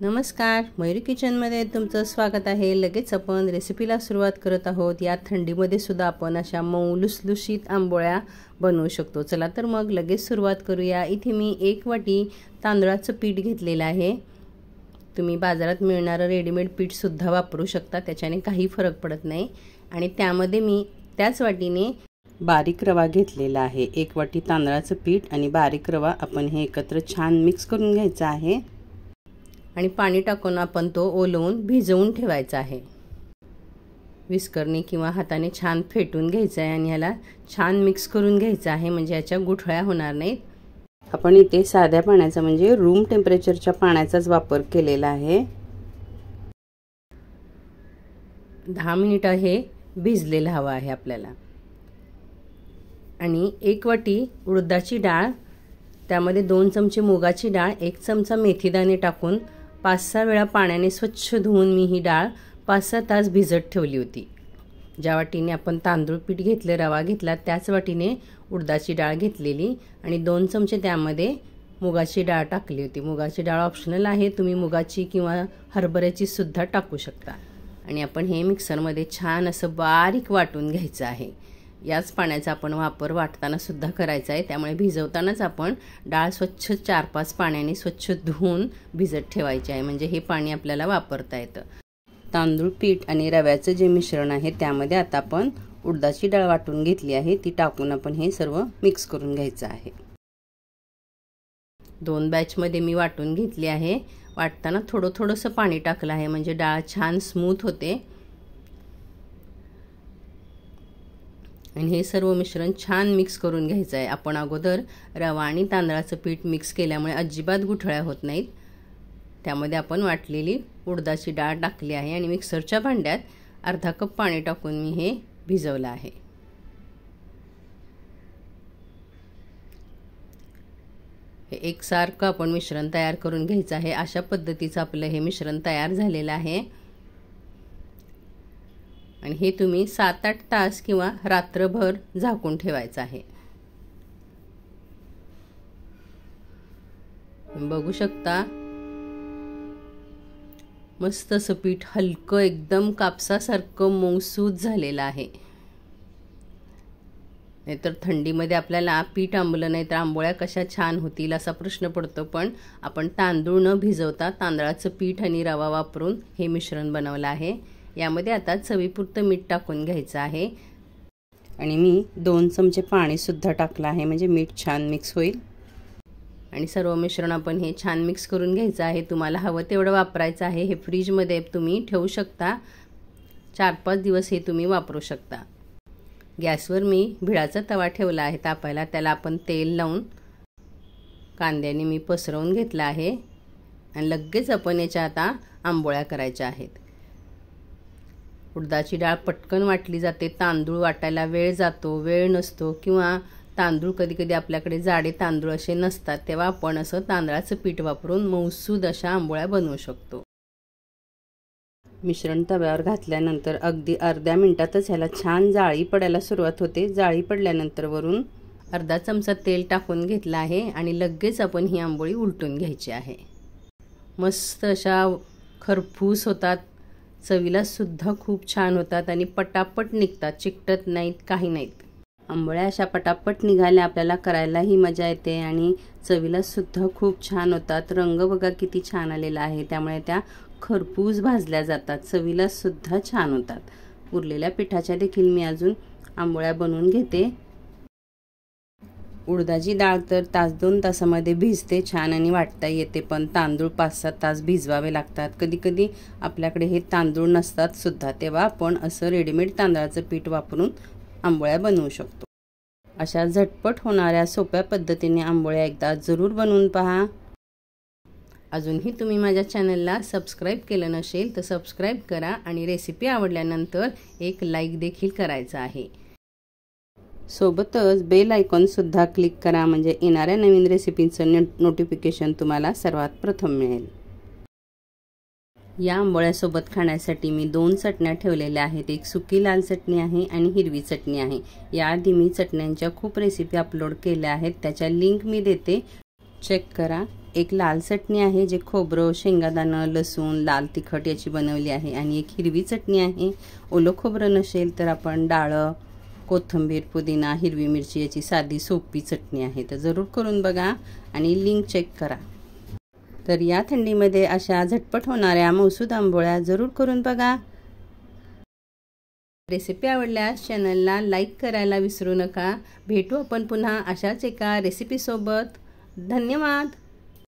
नमस्कार, मयुरी किचनमध्ये तुमचं स्वागत आहे। लगेच आपण रेसिपीला सुरुवात करत आहोत। या थंडीमध्ये सुद्धा आपण अशा मऊ लुसलुशीत आंबोळ्या बनवू शकतो। चला तर मग लगेच सुरुवात करूया। इथे मी 1 वाटी तांदळाचं पीठ घेतलेलं आहे। तुम्ही बाजारात मिळणारं रेडीमेड पीठ सुद्धा वापरू शकता, त्याच्याने काही फरक पडत नाही। आणि त्यामध्ये मी त्याच वाटीने बारीक रवा घेतलेला आहे। 1 वाटी तांदळाचं पीठ आणि बारीक रवा आपण हे एकत्र छान मिक्स करून घ्यायचं आहे आणि पाणी टाकून आपण तो ओलवून भिजवून ठेवायचा आहे। विस्करने किंवा हाताने छान फेटून घ्यायचं आहे आणि ह्याला छान मिक्स करून घ्यायचं आहे, म्हणजे याच्या गुठळ्या होणार नाहीत। आपण इथे साध्या पाण्याचा म्हणजे रूम टेम्परेचरच्या पाण्याचाच वापर केलेला आहे। 10 मिनिटं हे भिजलेलं हवं आहे आपल्याला। आणि 1 वाटी उडदाची डाळ, त्यामध्ये 2 चमचे मुगाची डाळ, 1 चमचा मेथीदाणे टाकून 5-6 वेळा पाण्याने स्वच्छ धुवून मी ही डाळ 5-6 तास भिजत ठेवली होती। ज्या वाटीने आपण तांदूळ पीठ घेतले, रवा घेतला, त्याच वाटीने उडदाची डाळ घेतलेली आणि 2 चमचे त्यामध्ये मुगाची डाळ टाकली होती। मुगाची डाळ ऑप्शनल आहे, तुम्ही मुगाची किंवा हरभऱ्याची सुद्धा टाकू शकता। आणि आपण हे मिक्सरमध्ये छान असं बारीक वाटून घ्यायचं आहे। याच पाण्याचा आपण वापर वाटताना सुद्धा करायचा आहे, त्यामुळे भिजवतानाच आपण डाळ स्वच्छ 4-5 पाण्याने स्वच्छ धुवून भिजत ठेवायची आहे, म्हणजे हे पाणी आपल्याला वापरता येतं। तांदूळ पीठ आणि रव्याचं जे मिश्रण आहे त्यामध्ये आता आपण उडदाची डाळ वाटून घेतली आहे, ती टाकून आपण हे सर्व मिक्स करून घ्यायचं आहे। 2 बॅचमध्ये मी वाटून घेतली आहे। वाटताना थोडंसं पाणी टाकलं आहे, म्हणजे डाळ छान स्मूथ होते। आणि हे सर्व मिश्रण छान मिक्स करून घ्यायचं आहे। आपण अगोदर रवा आणि तांदळाचं पीठ मिक्स केल्यामुळे अजिबात गुठळ्या होत नाहीत। त्यामध्ये आपण वाटलेली उडदाची डाळ टाकली आहे आणि मिक्सरच्या भांड्यात अर्धा कप पाणी टाकून मी हे भिजवलं आहे। हे एकसारखं आपण मिश्रण तयार करून घ्यायचं आहे। अशा पद्धतीचं आपलं हे मिश्रण तयार झालेलं आहे आणि हे तुम्ही 7-8 तास किंवा रात्रभर झाकून ठेवायचं आहे। बघू शकता, मस्त असं पीठ हलकं एकदम कापसासारखं मऊसूत झालेलं आहे। नाहीतर थंडीमध्ये आपल्याला पीठ आंबलं नाही तर आंबोळ्या कशा छान होतील असा प्रश्न पडतो, पण आपण तांदूळ न भिजवता तांदळाचं पीठ आणि रवा वापरून हे मिश्रण बनवलं आहे। यामध्ये आता चवीपुरतं मीठ टाकून घ्यायचं आहे आणि मी 2 चमचे पाणी सुद्धा टाकलं आहे, म्हणजे मीठ छान मिक्स होईल। आणि सर्व मिश्रण आपण हे छान मिक्स करून घ्यायचं आहे। तुम्हाला हवं तेवढं वापरायचं आहे। हे फ्रीजमध्ये तुम्ही ठेवू शकता, 4-5 दिवस हे तुम्ही वापरू शकता। गॅसवर मी भिडाचा तवा ठेवला आहे तापायला, त्याला आपण तेल लावून कांद्याने मी पसरवून घेतला आहे आणि लगेच आपण याच्या आता आंबोळ्या करायच्या आहेत। उडदाची डाळ पटकन वाटली जाते, तांदूळ वाटायला वेळ जातो, वेळ नसतो, किंवा तांदूळ कधी आपल्याकडे जाडे तांदूळ असे नसतात, तेव्हा आपण असं तांदळाचं पीठ वापरून मऊसूद अशा आंबोळ्या बनवू शकतो। मिश्रण तव्यावर घातल्यानंतर अगदी अर्ध्या मिनिटातच ह्याला छान जाळी पडायला सुरुवात होते। जाळी पडल्यानंतर वरून अर्धा चमचा तेल टाकून घेतला आहे आणि लगेच आपण ही आंबोळी उलटून घ्यायची आहे। मस्त अशा खरपूस होतात, चवीला सुद्धा खूप छान होतात आणि पटापट निघतात, चिकटत नाहीत, काही नाहीत। आंबोळ्या अशा पटापट निघाल्या आपल्याला करायलाही मजा येते आणि चवीला सुद्धा खूप छान होतात। रंग बघा किती छान आलेला आहे, त्यामुळे त्या खरपूस भाजल्या जातात, चवीला सुद्धा छान होतात। उरलेल्या पिठाच्या देखील मी अजून आंबोळ्या बनवून घेते। उडदाची डाळ तर 1-2 तासामध्ये भिजते छान आणि वाटता येते, पण तांदूळ 5-7 तास भिजवावे लागतात। कधी आपल्याकडे हे तांदूळ नसतात सुद्धा, तेव्हा आपण असं रेडीमेड तांदळाचं पीठ वापरून आंबोळ्या बनवू शकतो। अशा झटपट होणाऱ्या सोप्या पद्धतीने आंबोळ्या एकदा जरूर बनवून पहा। अजूनही तुम्ही माझ्या चॅनलला सबस्क्राईब केलं नसेल तर सबस्क्राईब करा आणि रेसिपी आवडल्यानंतर एक लाईक देखील करायचा आहे। सोबतच बेल आयकॉन सुद्धा क्लिक करा, म्हणजे येणाऱ्या नवीन रेसिपींचं नोटिफिकेशन तुम्हाला सर्वात प्रथम मिळेल। या आंबोळ्यासोबत खाण्यासाठी मी 2 चटण्या ठेवलेल्या आहेत। एक सुकी लाल चटणी आहे आणि हिरवी चटणी आहे। याआधी मी चटण्यांच्या खूप रेसिपी अपलोड केल्या आहेत, त्याच्या लिंक मी देते, चेक करा। एक लाल चटणी आहे जे खोबरं, शेंगादाणं, लसूण, लाल तिखट याची बनवली आहे आणि एक हिरवी चटणी आहे. ओलं खोबरं नसेल तर आपण डाळं, कोथिंबीर, पुदिना, हिरवी मिरची याची साधी सोपी चटणी आहे. तर जरूर करून बघा आणि लिंक चेक करा. तर या थंडीमध्ये अशा झटपट होणाऱ्या मौसूद आंबोळ्या जरूर करून बघा. रेसिपी आवडल्यास चॅनलला लाईक करायला विसरू नका. भेटू आपण पुन्हा अशाच एका रेसिपीसोबत. धन्यवाद.